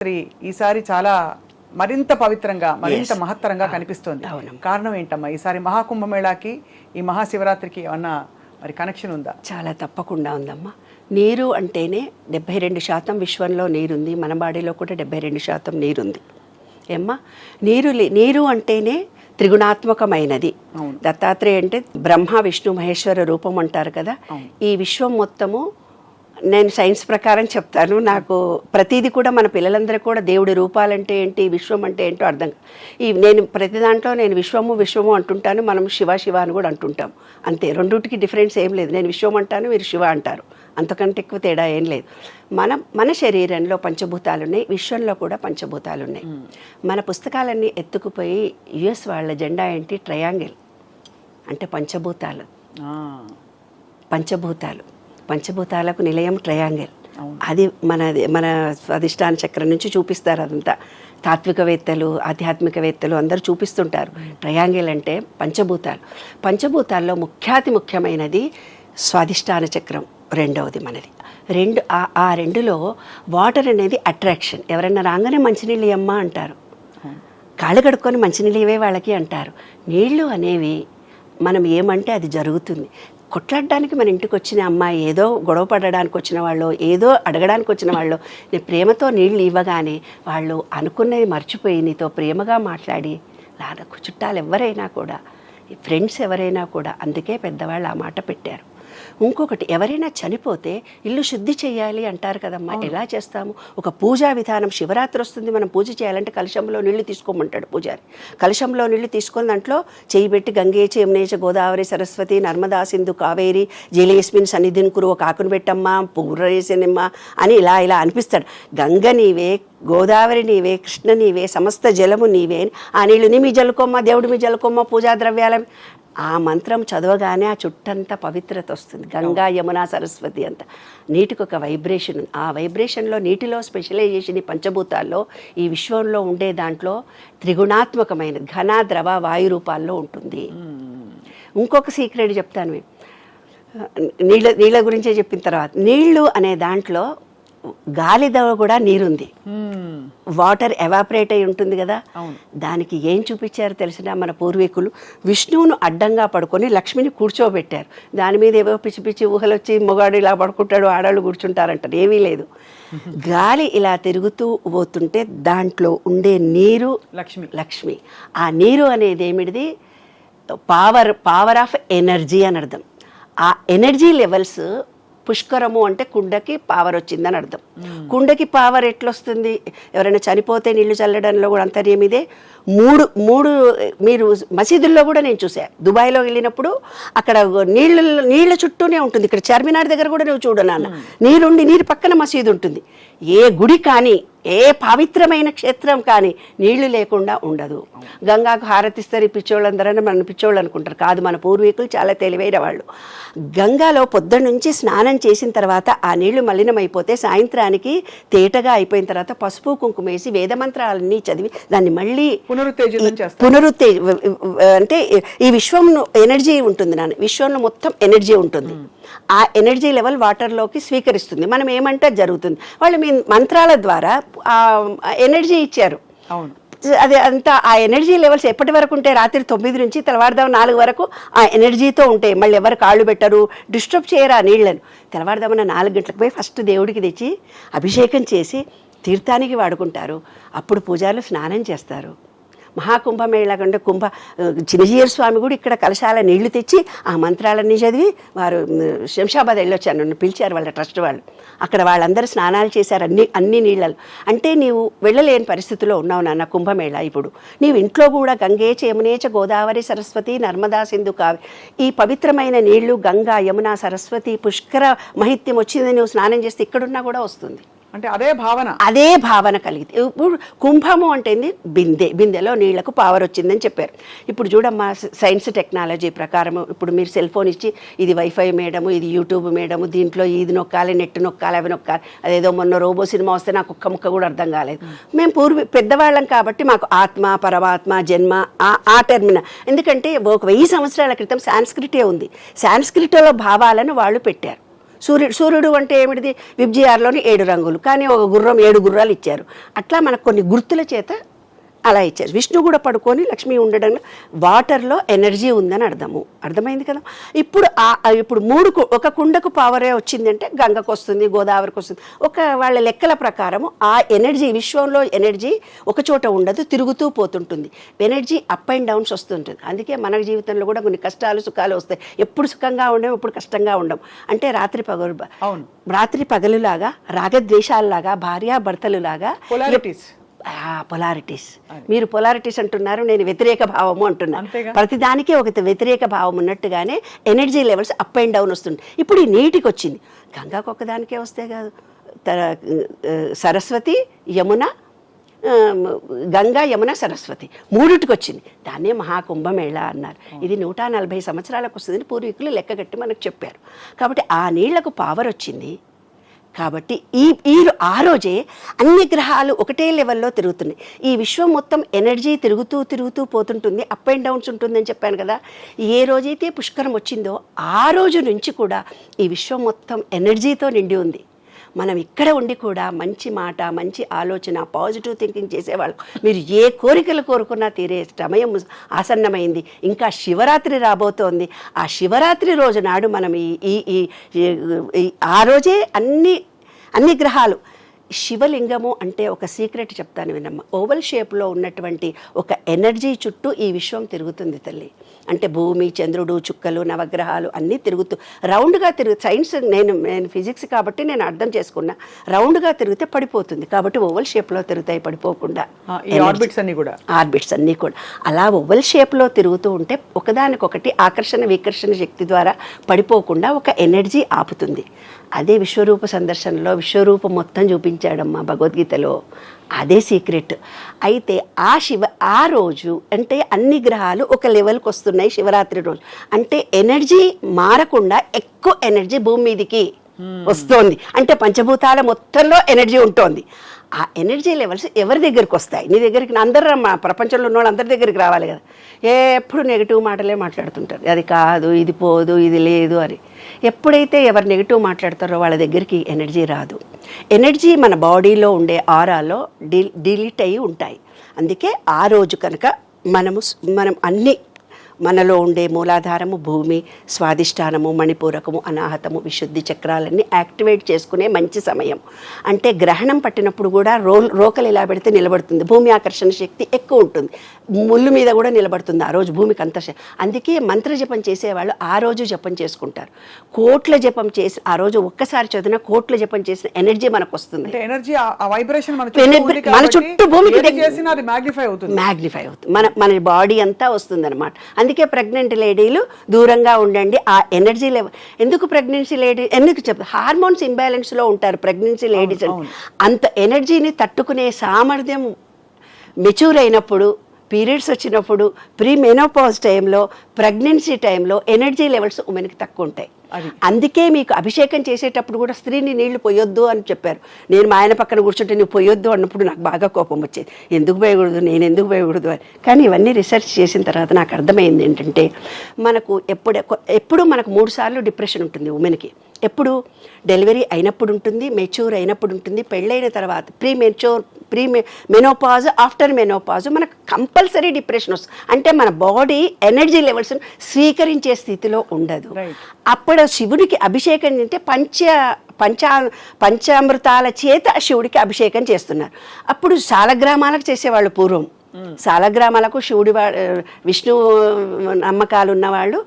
ఈసారి చాలా మరింత పవిత్రంగా మరింత మహత్తరంగా కనిపిస్తోంది. కారణం ఏంటమ్మా? ఈసారి మహాకుంభమేళాకి ఈ మహాశివరాత్రికి ఏమన్నా మరి కనెక్షన్ ఉందా? చాలా తప్పకుండా ఉందమ్మా. నీరు అంటేనే 72% విశ్వంలో నీరుంది, మన బాడీలో కూడా 72% నీరుంది. ఏమ్మా, నీరు అంటేనే త్రిగుణాత్మకమైనది. దత్తాత్రేయ అంటే బ్రహ్మ విష్ణు మహేశ్వర రూపం అంటారు కదా. ఈ విశ్వం మొత్తము నేను సైన్స్ ప్రకారం చెప్తాను, నాకు ప్రతిదీ కూడా మన పిల్లలందరూ కూడా దేవుడి రూపాలంటే ఏంటి, విశ్వం అంటే ఏంటో అర్థం. నేను ప్రతి దాంట్లో నేను విశ్వము అంటుంటాను, మనం శివ అని కూడా అంటుంటాం. అంతే, రెండుటికి డిఫరెన్స్ ఏం లేదు. నేను విశ్వం అంటాను, మీరు శివ అంటారు, అంతకంటే ఎక్కువ తేడా ఏం లేదు. మన శరీరంలో పంచభూతాలు ఉన్నాయి, విశ్వంలో కూడా పంచభూతాలు ఉన్నాయి. మన పుస్తకాలన్నీ ఎత్తుకుపోయి యుఎస్ వాళ్ళ జెండా ఏంటి, ట్రయాంగిల్ అంటే పంచభూతాలు. పంచభూతాలకు నిలయం ట్రయాంగిల్. అది మన స్వాదిష్టాన చక్రం నుంచి చూపిస్తారు. అదంతా తాత్వికవేత్తలు ఆధ్యాత్మికవేత్తలు అందరూ చూపిస్తుంటారు. ట్రయాంగిల్ అంటే పంచభూతాల్లో ముఖ్యమైనది స్వాదిష్టాన చక్రం, రెండవది మనది. ఆ రెండులో వాటర్ అనేది అట్రాక్షన్. ఎవరైనా రాగానే మంచినీళ్ళు ఇవ్వమ్మా అంటారు, కాళ్ళు కడుక్కొని మంచినీళ్ళు ఇవే వాళ్ళకి అంటారు. నీళ్లు అనేవి మనం ఏమంటే అది జరుగుతుంది. కొట్లాడడానికి మన ఇంటికి వచ్చిన అమ్మాయి, ఏదో గొడవ పడడానికి వచ్చిన వాళ్ళు, ఏదో అడగడానికి వచ్చిన వాళ్ళు, నేను ప్రేమతో నీళ్ళు ఇవ్వగానే వాళ్ళు అనుకున్నది మర్చిపోయి నీతో ప్రేమగా మాట్లాడి నాకు చుట్టాలు ఎవరైనా కూడా, ఫ్రెండ్స్ ఎవరైనా కూడా, అందుకే పెద్దవాళ్ళు ఆ మాట పెట్టారు. ఇంకొకటి, ఎవరైనా చనిపోతే ఇల్లు శుద్ధి చేయాలి అంటారు కదమ్మా. ఎలా చేస్తాము? ఒక పూజా విధానం. శివరాత్రి వస్తుంది, మనం పూజ చేయాలంటే కలశంలో నీళ్లు తీసుకోమంటాడు పూజారి. కలశంలో నీళ్లు తీసుకొని దాంట్లో చేయి పెట్టి గంగేచ యమునేచ గోదావరి సరస్వతి నర్మదా సింధు కావేరి జలేస్మిన్ సన్నిధిని కురు, ఒక ఆకును పెట్టమ్మా, పువ్వురేసనిమ్మా అని ఇలా అనిపిస్తాడు. గంగ నీవే, గోదావరి నీవే, కృష్ణ నీవే, సమస్త జలము నీవే, ఆ నీళ్ళుని మీ జలుకోమ్మ, దేవుడి మీ జలుకోమ్మ, పూజా ద్రవ్యాల. ఆ మంత్రం చదవగానే ఆ చుట్టంతా పవిత్రత వస్తుంది. గంగా యమున సరస్వతి అంతా నీటికి ఒక వైబ్రేషన్ ఉంది. ఆ వైబ్రేషన్లో నీటిలో స్పెషలైజేషన్ ఈ పంచభూతాల్లో, ఈ విశ్వంలో ఉండే దాంట్లో త్రిగుణాత్మకమైన ఘన ద్రవ వాయు రూపాల్లో ఉంటుంది. ఇంకొక సీక్రెట్ చెప్తాను. నీళ్ళ గురించే చెప్పిన తర్వాత, నీళ్లు అనే దాంట్లో గాలిలో కూడా నీరుంది. వాటర్ ఎవాపరేట్ అయి ఉంటుంది కదా. దానికి ఏం చూపించారు తెలిసిన మన పూర్వీకులు, విష్ణువును అడ్డంగా పడుకొని లక్ష్మిని కూర్చోబెట్టారు. దాని మీద ఏవో పిచ్చి పిచ్చి ఊహలు వచ్చి మొగాడు ఇలా పడుకుంటాడు, ఆడవాళ్ళు కూర్చుంటారంటారు. ఏమీ లేదు, గాలి ఇలా తిరుగుతూ పోతుంటే దాంట్లో ఉండే నీరు లక్ష్మి. ఆ నీరు అనేది ఏమిటిది, పవర్ ఆఫ్ ఎనర్జీ అని అర్థం. ఆ ఎనర్జీ లెవెల్స్ పుష్కరము అంటే కుండకి పవర్ వచ్చిందని అర్థం. కుండకి పవర్ ఎట్లొస్తుంది? ఎవరైనా చనిపోతే నీళ్లు చల్లడంలో కూడా అంతర్యం ఇదే. మూడు మీరు మసీదుల్లో కూడా నేను చూసాను. దుబాయ్లో వెళ్ళినప్పుడు అక్కడ నీళ్ళ చుట్టూనే ఉంటుంది. ఇక్కడ చార్మినార్ దగ్గర కూడా నువ్వు చూడు నాన్న, నీరు పక్కన మసీదు ఉంటుంది. ఏ గుడి కానీ, ఏ పవిత్రమైన క్షేత్రం కానీ నీళ్లు లేకుండా ఉండదు. గంగాకు హారతిస్తారు ఈ పిచ్చోళ్ళందరని మన పిచ్చోళ్ళు అనుకుంటారు. కాదు, మన పూర్వీకులు చాలా తెలివైన వాళ్ళు. గంగాలో పొద్దున్న నుంచి స్నానం చేసిన తర్వాత ఆ నీళ్లు మలినమైపోతే సాయంత్రానికి తేటగా అయిపోయిన తర్వాత పసుపు కుంకుమ వేసి వేదమంత్రాలన్నీ చదివి దాన్ని మళ్ళీ అంటే ఈ విశ్వం ఎనర్జీ ఉంటుంది నాన్న, విశ్వంలో మొత్తం ఎనర్జీ ఉంటుంది. ఆ ఎనర్జీ లెవెల్ వాటర్లోకి స్వీకరిస్తుంది. మనం ఏమంటే జరుగుతుంది. వాళ్ళు మీ మంత్రాల ద్వారా ఆ ఎనర్జీ ఇచ్చారు. అది అంతా ఆ ఎనర్జీ లెవెల్స్ ఎప్పటి వరకు ఉంటాయి? రాత్రి 9 నుంచి తెల్లవారుదాం 4 వరకు ఆ ఎనర్జీతో ఉంటాయి. మళ్ళీ ఎవరు కాళ్ళు పెట్టరు, డిస్టర్బ్ చేయరు ఆ నీళ్లను. తెల్లవారుదామన్న 4 గంటలకు పోయి ఫస్ట్ దేవుడికి తెచ్చి అభిషేకం చేసి తీర్థానికి వాడుకుంటారు. అప్పుడు పూజారులు స్నానం చేస్తారు. మహాకుంభమేళా కంటే చిన్నజీయర్ స్వామి కూడా ఇక్కడ కలశాల నీళ్లు తెచ్చి ఆ మంత్రాలన్నీ చదివి వారు శంషాబాద్ వెళ్ళొచ్చాను, నన్ను పిలిచారు వాళ్ళ ట్రస్ట్ వాళ్ళు. అక్కడ వాళ్ళందరూ స్నానాలు చేశారు అన్ని నీళ్ళలో. అంటే నీవు వెళ్ళలేని పరిస్థితిలో ఉన్నావు నాన్న కుంభమేళా. ఇప్పుడు నీవు ఇంట్లో కూడా గంగేచ యమునేచ గోదావరి సరస్వతి నర్మదా సింధు కావేరి, ఈ పవిత్రమైన నీళ్లు గంగా యమున సరస్వతి పుష్కర మహిత్యం వచ్చింది. నువ్వు స్నానం చేస్తే ఇక్కడున్నా కూడా వస్తుంది. అంటే అదే భావన కలిగింది. ఇప్పుడు కుంభము అంటే బిందెలో నీళ్లకు పవర్ వచ్చిందని చెప్పారు. ఇప్పుడు చూడమ్మా, సైన్స్ టెక్నాలజీ ప్రకారం ఇప్పుడు మీరు సెల్ ఫోన్ ఇచ్చి ఇది వైఫై మేడము, ఇది యూట్యూబ్ మేడము, దీంట్లో ఇది నొక్కాలి, నెట్ నొక్కాలి, అవి నొక్కాలి. అదేదో మొన్న రోబో సినిమా వస్తే నాకు ఒక్క ముక్క కూడా అర్థం కాలేదు. మేము పెద్దవాళ్ళం కాబట్టి మాకు ఆత్మ, పరమాత్మ, జన్మ ఆ టెర్మిన. ఎందుకంటే 1000 సంవత్సరాల క్రితం సాంస్క్రిటే ఉంది. సాంస్క్రిట్లో భావాలను వాళ్ళు పెట్టారు. సూర్యుడు అంటే ఏమిటిది విబ్జిఆర్లోని 7 రంగులు, కానీ ఒక గుర్రం 7 గుర్రాలు ఇచ్చారు. అట్లా మనకు కొన్ని గుర్తుల చేత అలా ఇచ్చారు. విష్ణు కూడా పడుకొని లక్ష్మి ఉండడం వాటర్లో ఎనర్జీ ఉందని అర్థమైంది కదా. ఇప్పుడు ఇప్పుడు ఒక కుండకు పవరే వచ్చిందంటే గంగకు వస్తుంది, గోదావరికి వస్తుంది. వాళ్ళ లెక్కల ప్రకారం ఆ ఎనర్జీ, విశ్వంలో ఎనర్జీ ఒక చోట ఉండదు, తిరుగుతూ పోతుంటుంది. ఎనర్జీ అప్ అండ్ డౌన్స్ వస్తుంటుంది. అందుకే మన జీవితంలో కూడా కొన్ని కష్టాలు సుఖాలు వస్తాయి. ఎప్పుడు సుఖంగా ఉండం, ఎప్పుడు కష్టంగా ఉండం. అంటే రాత్రి పగలులాగా, రాగద్వేషాలలాగా, భార్యాభర్తలులాగా పొలారిటీస్. మీరు పొలారిటీస్ అంటున్నారు, నేను వ్యతిరేక భావము అంటున్నాను. ప్రతిదానికే ఒక వ్యతిరేక భావం ఉన్నట్టుగానే energy levels up and down వస్తుంది. ఇప్పుడు ఈ నీటికి వచ్చింది, గంగాకు ఒక్కదానికే వస్తే కాదు, సరస్వతి యమున, గంగా యమున సరస్వతి మూడిటికి వచ్చింది. దాన్నే మహాకుంభమేళ అన్నారు. ఇది 140 సంవత్సరాలకు వస్తుందని పూర్వీకులు లెక్క కట్టి మనకు చెప్పారు. కాబట్టి ఆ నీళ్లకు పవర్ వచ్చింది. కాబట్టి ఆ రోజే అన్ని గ్రహాలు ఒకటే లెవెల్లో తిరుగుతున్నాయి. ఈ విశ్వం మొత్తం ఎనర్జీ తిరుగుతూ పోతుంటుంది, అప్ అండ్ డౌన్స్ ఉంటుందని చెప్పాను కదా. ఏ రోజైతే పుష్కరం వచ్చిందో ఆ రోజు నుంచి కూడా ఈ విశ్వం మొత్తం ఎనర్జీతో నిండి ఉంది. మనం ఇక్కడ ఉండి కూడా మంచి మాట, మంచి ఆలోచన, పాజిటివ్ థింకింగ్ చేసేవాళ్ళు. మీరు ఏ కోరికలు కోరుకున్నా తీరే సమయం ఆసన్నమైంది. ఇంకా శివరాత్రి రాబోతోంది. ఆ శివరాత్రి రోజు నాడు మనం ఆ రోజే అన్ని గ్రహాలు, శివలింగము అంటే ఒక సీక్రెట్ చెప్తాను వినమ్మ. ఓవల్ షేప్లో ఉన్నటువంటి ఒక ఎనర్జీ చుట్టూ ఈ విశ్వం తిరుగుతుంది తల్లి. అంటే భూమి, చంద్రుడు, చుక్కలు, నవగ్రహాలు అన్నీ రౌండ్గా సైన్స్, నేను ఫిజిక్స్ కాబట్టి నేను అర్థం చేసుకున్నా. రౌండ్గా తిరిగితే పడిపోతుంది, కాబట్టి ఓవల్ షేప్లో తిరుగుతాయి పడిపోకుండా. ఆర్బిట్స్ అన్నీ కూడా అలా ఓవల్ షేప్లో తిరుగుతూ ఉంటే ఒకదానికొకటి ఆకర్షణ వికర్షణ శక్తి ద్వారా పడిపోకుండా ఒక ఎనర్జీ ఆపుతుంది. అదే విశ్వరూప సందర్శనలో విశ్వరూపం మొత్తం చూపించాడమ్మా భగవద్గీతలో. అదే సీక్రెట్. అయితే ఆ రోజు అంటే అన్ని గ్రహాలు ఒక లెవెల్కి వస్తున్నాయి శివరాత్రి రోజు. అంటే ఎనర్జీ మారకుండా ఎక్కువ ఎనర్జీ భూమి మీదికి వస్తోంది. అంటే పంచభూతాల మొత్తంలో ఎనర్జీ ఉంటుంది. ఆ ఎనర్జీ లెవెల్స్ ఎవరి దగ్గరికి వస్తాయి? నీ దగ్గరికి అందరూ, మా ప్రపంచంలో ఉన్న వాళ్ళు అందరి దగ్గరికి రావాలి కదా. ఎప్పుడు నెగిటివ్ మాటలే మాట్లాడుతుంటారు, అది కాదు, ఇది పోదు, ఇది లేదు అని. ఎప్పుడైతే ఎవరు నెగిటివ్ మాట్లాడతారో వాళ్ళ దగ్గరికి ఎనర్జీ రాదు. ఎనర్జీ మన బాడీలో ఉండే ఆరాలో డిలీట్ అయ్యి ఉంటాయి. అందుకే ఆ రోజు కనుక మనం అన్ని మనలో ఉండే మూలాధారము, భూమి, స్వాదిష్టానము, మణిపూరకము, అనాహతము, విశుద్ధి చక్రాలన్నీ యాక్టివేట్ చేసుకునే మంచి సమయం. అంటే గ్రహణం పట్టినప్పుడు కూడా రోకలు ఇలా పెడితే నిలబడుతుంది. భూమి ఆకర్షణ శక్తి ఎక్కువ ఉంటుంది, ముళ్ళు మీద కూడా నిలబడుతుంది ఆ రోజు భూమికి అంత. అందుకే మంత్ర జపం చేసేవాళ్ళు ఆ రోజు జపం చేసుకుంటారు. కోట్ల జపం చేసి ఆ రోజు ఒక్కసారి చదివిన కోట్ల జపం చేసిన ఎనర్జీ మనకు వస్తుంది. మన చుట్టూ భూమికి మ్యాగ్నిఫై అవుతుంది, మన బాడీ అంతా వస్తుంది అనమాట. అందుకే ప్రెగ్నెంట్ లేడీలు దూరంగా ఉండండి. ఆ ఎనర్జీ లెవెల్ ఎందుకు ప్రెగ్నెన్సీ లేడీ ఎందుకు చెప్తారు, హార్మోన్స్ ఇంబ్యాలెన్స్లో ఉంటారు ప్రెగ్నెన్సీ లేడీస్. అంత ఎనర్జీని తట్టుకునే సామర్థ్యం మెచ్యూర్ అయినప్పుడు, పీరియడ్స్ వచ్చినప్పుడు, ప్రీ మెనోపాజ్ టైంలో, ప్రెగ్నెన్సీ టైంలో ఎనర్జీ లెవెల్స్ ఉమెన్కి తక్కువ ఉంటాయి. అందుకే మీకు అభిషేకం చేసేటప్పుడు కూడా స్త్రీని నీళ్లు పోయొద్దు అని చెప్పారు. నేను మా ఆయన పక్కన కూర్చుంటే నువ్వు పోయొద్దు అన్నప్పుడు నాకు బాగా కోపం వచ్చేది. ఎందుకు పోయకూడదు, నేను ఎందుకు పోయకూడదు అని. కానీ ఇవన్నీ రీసెర్చ్ చేసిన తర్వాత నాకు అర్థమైంది ఏంటంటే, మనకు ఎప్పుడు మనకు 3 సార్లు డిప్రెషన్ ఉంటుంది ఉమెన్కి. ఎప్పుడు డెలివరీ అయినప్పుడు ఉంటుంది, మెచ్యూర్ అయినప్పుడు ఉంటుంది, పెళ్ళైన తర్వాత ప్రీ మెనోపాజ్, ఆఫ్టర్ మెనోపాజ్ మనకు కంపల్సరీ డిప్రెషన్ వస్తుంది. అంటే మన బాడీ ఎనర్జీ లెవెల్స్ స్వీకరించే స్థితిలో ఉండదు. అప్పుడు శివుడికి అభిషేకం అంటే పంచామృతాల చేత శివుడికి అభిషేకం చేస్తున్నారు. అప్పుడు సాలగ్రామాలకు చేసేవాళ్ళు పూర్వం. సాలగ్రామాలకు విష్ణు నమ్మకాలు ఉన్నవాళ్ళు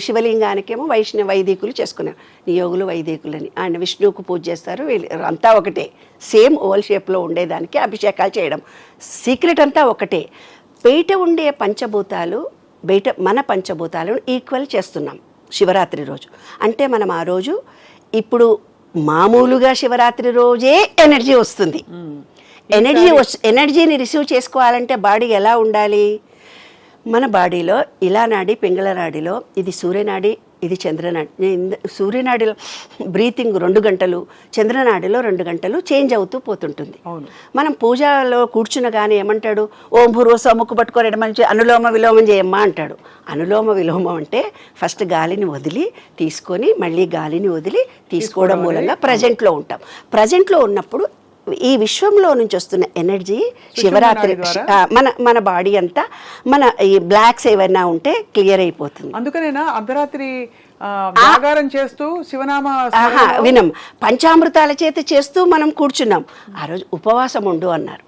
శివలింగానికేమో వైదికులు చేసుకున్నారు, నియోగులు వైదికులని. ఆయన విష్ణువుకు పూజ చేస్తారు, వీళ్ళు అంతా ఒకటే, సేమ్ ఓవల్ షేప్లో ఉండేదానికి అభిషేకాలు చేయడం. సీక్రెట్ అంతా ఒకటే. బయట ఉండే పంచభూతాలు, మన పంచభూతాలను ఈక్వల్ చేస్తున్నాం శివరాత్రి రోజు. అంటే మనం ఆ రోజు ఇప్పుడు మామూలుగా శివరాత్రి రోజే ఎనర్జీ వస్తుంది. ఎనర్జీని రిసీవ్ చేసుకోవాలంటే బాడీ ఎలా ఉండాలి? మన బాడీలో ఇలా నాడి, పింగళ నాడిలో ఇది సూర్యనాడి, ఇది చంద్రనాడి. సూర్యనాడిలో బ్రీతింగ్ 2 గంటలు, చంద్రనాడిలో 2 గంటలు చేంజ్ అవుతూ పోతుంటుంది. మనం పూజలో కూర్చున్న కానీ ఏమంటాడు, ఓం భూర్వస్వ ముక్కు పట్టుకోరేట మంచి అనులోమ విలోమం చేయమ్మా అంటాడు. అనులోమ విలోమం అంటే ఫస్ట్ గాలిని వదిలి తీసుకొని మళ్ళీ గాలిని వదిలి తీసుకోవడం మూలంగా ప్రజెంట్లో ఉంటాం. ప్రజెంట్లో ఉన్నప్పుడు ఈ విశ్వంలో నుంచి వస్తున్న ఎనర్జీ శివరాత్రి మన బాడీ అంతా మన ఈ బ్లాక్స్ ఏవైనా ఉంటే క్లియర్ అయిపోతుంది. అందుకనేనా అర్ధరాత్రి జాగారం చేస్తూ శివనామ వినం పంచామృతాల చేత చేస్తూ మనం కూర్చున్నాం. ఆ రోజు ఉపవాసం ఉండు అన్నారు.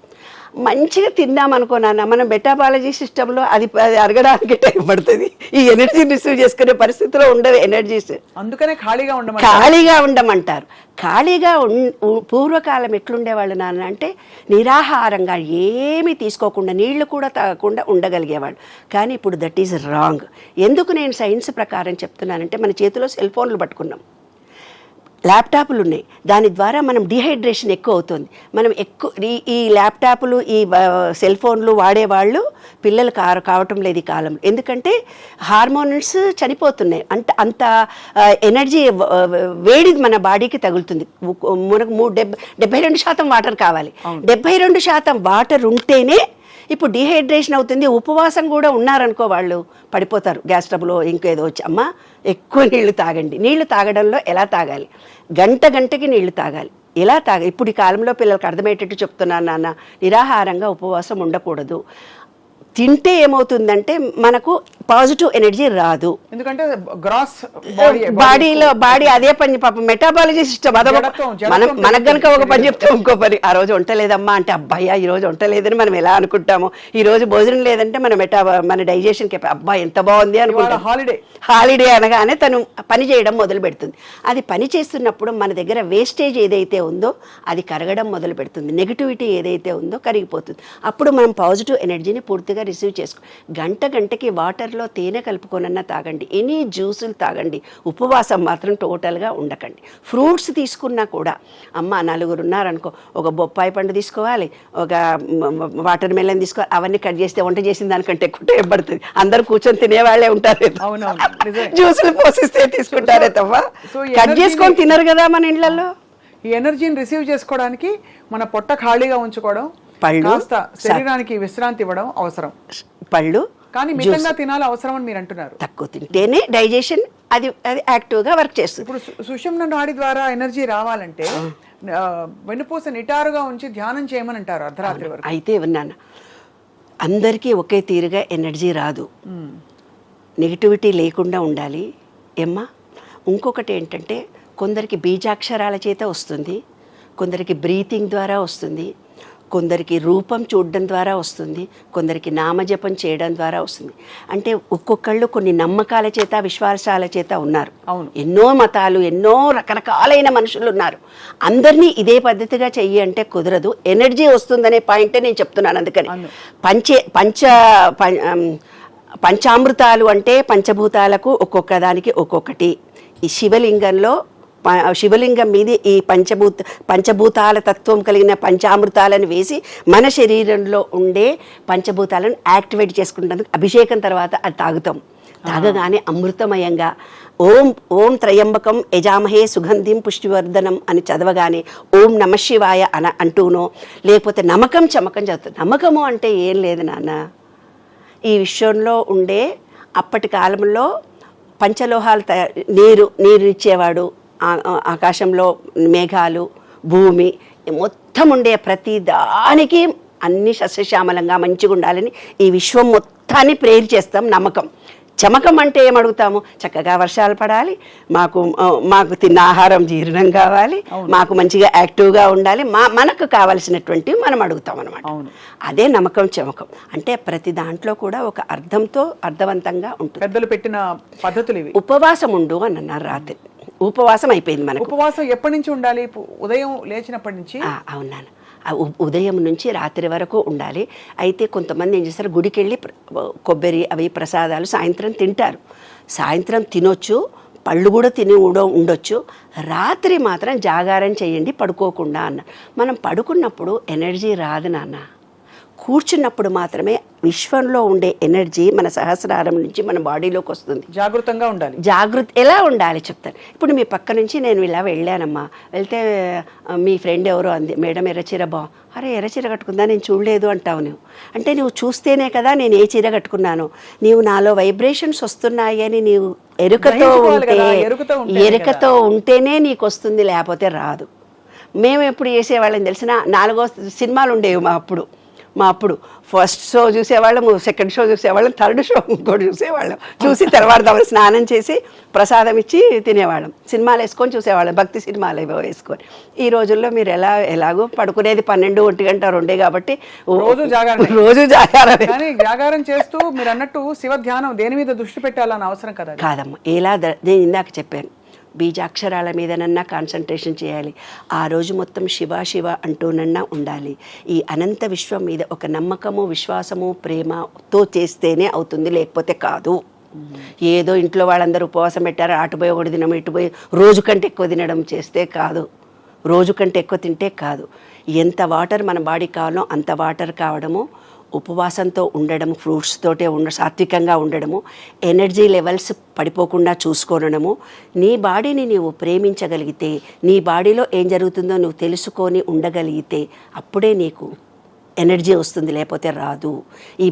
మంచిగా తిన్నాం అనుకున్నాను. మన మెటాబాలజీ సిస్టంలో అది అరగడానికి టైం పడుతుంది. ఈ ఎనర్జీ రిసీవ్ చేసుకునే పరిస్థితిలో ఉండవు ఎనర్జీస్. అందుకనే ఖాళీగా ఉండమంటారు. ఖాళీగా పూర్వకాలం ఎట్లుండేవాళ్ళు నాన్న అంటే నిరాహారంగా ఏమీ తీసుకోకుండా నీళ్లు కూడా తాగకుండా ఉండగలిగేవాళ్ళు. కానీ ఇప్పుడు దట్ ఈజ్ రాంగ్. ఎందుకు నేను సైన్స్ ప్రకారం చెప్తున్నానంటే మన చేతిలో సెల్ ఫోన్లు పట్టుకున్నాం, ల్యాప్టాప్లు ఉన్నాయి. దాని ద్వారా మనం డిహైడ్రేషన్ ఎక్కువ అవుతుంది. మనం ఎక్కువ ఈ ల్యాప్టాప్లు ఈ సెల్ ఫోన్లు వాడేవాళ్ళు పిల్లలు కావటం లేదు ఈ కాలంలో. ఎందుకంటే హార్మోన్స్ చనిపోతున్నాయి. అంత ఎనర్జీ వేడి మన బాడీకి తగులుతుంది. మనకు 72% వాటర్ కావాలి. 72% వాటర్ ఉంటేనే ఇప్పుడు డిహైడ్రేషన్ అవుతుంది. ఉపవాసం కూడా ఉన్నారనుకో వాళ్ళు పడిపోతారు. గ్యాస్ ట్రబుల్ ఇంకేదో వచ్చి అమ్మ ఎక్కువ నీళ్లు తాగండి. నీళ్లు తాగడంలో ఎలా తాగాలి, గంటకి నీళ్లు తాగాలి. ఎలా ఇప్పుడు ఈ కాలంలో పిల్లలకు అర్థమయ్యేటట్టు చెప్తున్నాను నాన్న, నిరాహారంగా ఉపవాసం ఉండకూడదు. తింటే ఏమవుతుందంటే మనకు పాజిటివ్ ఎనర్జీ రాదు. ఎందుకంటే గ్రాస్ బాడీ అదే పని పాపం మెటాబాలజీ సిస్టమ్ మనకు గనుక ఒక పని చెప్తే ఇంకో పని. ఆ రోజు వంట లేదమ్మా అంటే అబ్బాయ్యా ఈ రోజు వంట లేదని మనం ఎలా అనుకుంటాము. ఈ రోజు భోజనం లేదంటే మన డైజెషన్ కి అబ్బాయి ఎంత బాగుంది అనుకుంటాం. హాలిడే అనగానే తను పని చేయడం మొదలు పెడుతుంది. అది పని చేస్తున్నప్పుడు మన దగ్గర వేస్టేజ్ ఏదైతే ఉందో అది కరగడం మొదలు పెడుతుంది. నెగిటివిటీ ఏదైతే ఉందో కరిగిపోతుంది. అప్పుడు మనం పాజిటివ్ ఎనర్జీని పూర్తిగా రిసీవ్ చేసుకో. గంటకి వాటర్లో తేనె కలుపుకొనన్నా తాగండి, ఎనీ జ్యూసులు తాగండి. ఉపవాసం మాత్రం టోటల్గా ఉండకండి. ఫ్రూట్స్ తీసుకున్నా కూడా అమ్మ 4 ఉన్నారనుకో, ఒక బొప్పాయి పండు తీసుకోవాలి, ఒక వాటర్ మెలన్ తీసుకోవాలి. అవన్నీ కట్ చేస్తే వంట చేసిన దానికంటే ఎక్కువ టైం పడుతుంది. అందరు కూర్చొని తినేవాళ్లే ఉంటారు, జ్యూసులు పోసిస్తే తీసుకుంటారే తప్ప కట్ చేసుకొని తినరు కదా మన ఇళ్లలో. ఈ ఎనర్జీని రిసీవ్ చేసుకోవడానికి మన పొట్ట ఖాళీగా ఉంచుకోవడం, పళ్ళు, శరీరానికి విశ్రాంతి ఇవ్వడం అవసరం. పళ్ళు కానీ మితంగా తినాలి అవసరం అని మీరు అంటున్నారు. తక్కువ తింటేనే డైజెషన్ అది యాక్టివ్గా వర్క్ చేస్తుంది. ఇప్పుడు సుషుమ్న నాడి ద్వారా ఎనర్జీ రావాలంటే వెన్నుపూస నిటారుగా ఉంచి ధ్యానం చేయమని అంటారు అర్ధరాత్రి వరకు. అయితే విన్నాను, అందరికీ ఒకే తీరుగా ఎనర్జీ రాదు. నెగిటివిటీ లేకుండా ఉండాలి ఏమ్మా. ఇంకొకటి ఏంటంటే కొందరికి బీజాక్షరాల చేత వస్తుంది, కొందరికి బ్రీతింగ్ ద్వారా వస్తుంది, కొందరికి రూపం చూడడం ద్వారా వస్తుంది, కొందరికి నామజపం చేయడం ద్వారా వస్తుంది. అంటే ఒక్కొక్కళ్ళు కొన్ని నమ్మకాల చేత విశ్వాసాల చేత ఉన్నారు. ఎన్నో మతాలు, ఎన్నో రకరకాలైన మనుషులు ఉన్నారు. అందరినీ ఇదే పద్ధతిగా చెయ్యి అంటే కుదరదు. ఎనర్జీ వస్తుందనే పాయింటే నేను చెప్తున్నాను. అందుకని పంచామృతాలు అంటే పంచభూతాలకు ఒక్కొక్క దానికి ఒక్కొక్కటి. ఈ శివలింగం మీద ఈ పంచభూతాల తత్వం కలిగిన పంచామృతాలను వేసి మన శరీరంలో ఉండే పంచభూతాలను యాక్టివేట్ చేసుకుంటానికి అభిషేకం తర్వాత అది తాగుతాం. తాగగానే అమృతమయంగా ఓం త్రయంబకం యజామహే సుగంధిం పుష్టివర్ధనం అని చదవగానే ఓం నమశివాయ అంటూనో లేకపోతే నమ్మకం చమకం చదువుతాం. నమ్మకము అంటే ఏం లేదు నాన్న, ఈ విశ్వంలో ఉండే అప్పటి కాలంలో పంచలోహాలు నీరునిచ్చేవాడు, ఆకాశంలో మేఘాలు, భూమి మొత్తం ఉండే ప్రతి దానికి అన్ని సస్యశ్యామలంగా మంచిగా ఉండాలని ఈ విశ్వం మొత్తాన్ని ప్రేర్ చేస్తాం. నమ్మకం చమకం అంటే ఏమడుగుతాము, చక్కగా వర్షాలు పడాలి, మాకు తిన్న ఆహారం జీర్ణం కావాలి, మాకు మంచిగా యాక్టివ్గా ఉండాలి, మనకు కావలసినటువంటివి మనం అడుగుతాం అనమాట. అదే నమ్మకం చమకం అంటే ప్రతి దాంట్లో కూడా ఒక అర్థవంతంగా ఉంటుంది. పెద్దలు పెట్టిన పద్ధతులు ఇవి. ఉపవాసం ఉండు అని అన్నారు. రాత్రి ఉపవాసం అయిపోయింది మనకు. ఉపవాసం ఎప్పటి నుంచి ఉండాలి? ఉదయం లేచినప్పటి నుంచి. అవునాను, ఉదయం నుంచి రాత్రి వరకు ఉండాలి. అయితే కొంతమంది ఏం చేస్తారు, గుడికి వెళ్ళి కొబ్బరి అవి ప్రసాదాలు సాయంత్రం తింటారు. సాయంత్రం తినొచ్చు, పళ్ళు కూడా తిని ఉండొచ్చు. రాత్రి మాత్రం జాగారం చేయండి పడుకోకుండా అన్న. మనం పడుకున్నప్పుడు ఎనర్జీ రాదు నాన్న, కూర్చున్నప్పుడు మాత్రమే విశ్వంలో ఉండే ఎనర్జీ మన సహస్రారం నుంచి మన బాడీలోకి వస్తుంది. జాగృతంగా ఉండాలి. జాగృతి ఎలా ఉండాలి చెప్తాను. ఇప్పుడు మీ పక్క నుంచి నేను ఇలా వెళ్ళానమ్మా, వెళ్తే మీ ఫ్రెండ్ ఎవరో అంది, మేడం ఎర్రచీర అరే ఎర్రచీర కట్టుకుందా, నేను చూడలేదు అంటావు నువ్వు. అంటే నువ్వు చూస్తేనే కదా నేను ఏ చీర కట్టుకున్నాను, నీవు నాలో వైబ్రేషన్స్ వస్తున్నాయి అని నీవు ఎరుకతో ఎరుకతో ఉంటేనే నీకు వస్తుంది, లేకపోతే రాదు. మేము ఎప్పుడు చేసేవాళ్ళని తెలిసిన 4 సినిమాలు ఉండేవి మా అప్పుడు ఫస్ట్ షో చూసేవాళ్ళము, సెకండ్ షో చూసేవాళ్ళం, థర్డ్ షో ఇంకోటి చూసేవాళ్ళం. చూసి తెల్లవారుదామని స్నానం చేసి ప్రసాదం ఇచ్చి తినేవాళ్ళం. సినిమాలు వేసుకొని చూసేవాళ్ళం, భక్తి సినిమాలు ఏవో వేసుకొని. ఈ రోజుల్లో మీరు ఎలాగో పడుకునేది 12, 1 గంట 2 కాబట్టి రోజు జాగారం. కానీ జాగారం చేస్తూ మీరు అన్నట్టు శివ ధ్యానం దేని మీద దృష్టి పెట్టాలని అవసరం కదా. కాదమ్మా, నేను ఇందాక చెప్పాను, బీజాక్షరాల మీదనన్నా కాన్సన్ట్రేషన్ చేయాలి. ఆ రోజు మొత్తం శివ శివ అంటూనన్నా ఉండాలి. ఈ అనంత విశ్వం మీద ఒక నమ్మకము, విశ్వాసము, ప్రేమతో చేస్తేనే అవుతుంది, లేకపోతే కాదు. ఏదో ఇంట్లో వాళ్ళందరూ ఉపవాసం పెట్టారు, అటుపోయి ఒకటి తినడం, ఇటుపోయి రోజు కంటే ఎక్కువ తినడం చేస్తే కాదు, రోజు కంటే ఎక్కువ తింటే కాదు. ఎంత వాటర్ మన బాడీకి కావాలో అంత వాటర్ కావడము, ఉపవాసంతో ఉండడము, ఫ్రూట్స్ తోటే సాత్వికంగా ఉండడము, ఎనర్జీ లెవెల్స్ పడిపోకుండా చూసుకోవడము, నీ బాడీని నీవు ప్రేమించగలిగితే, నీ బాడీలో ఏం జరుగుతుందో నువ్వు తెలుసుకొని ఉండగలిగితే అప్పుడే నీకు ఎనర్జీ వస్తుంది, లేకపోతే రాదు. ఈ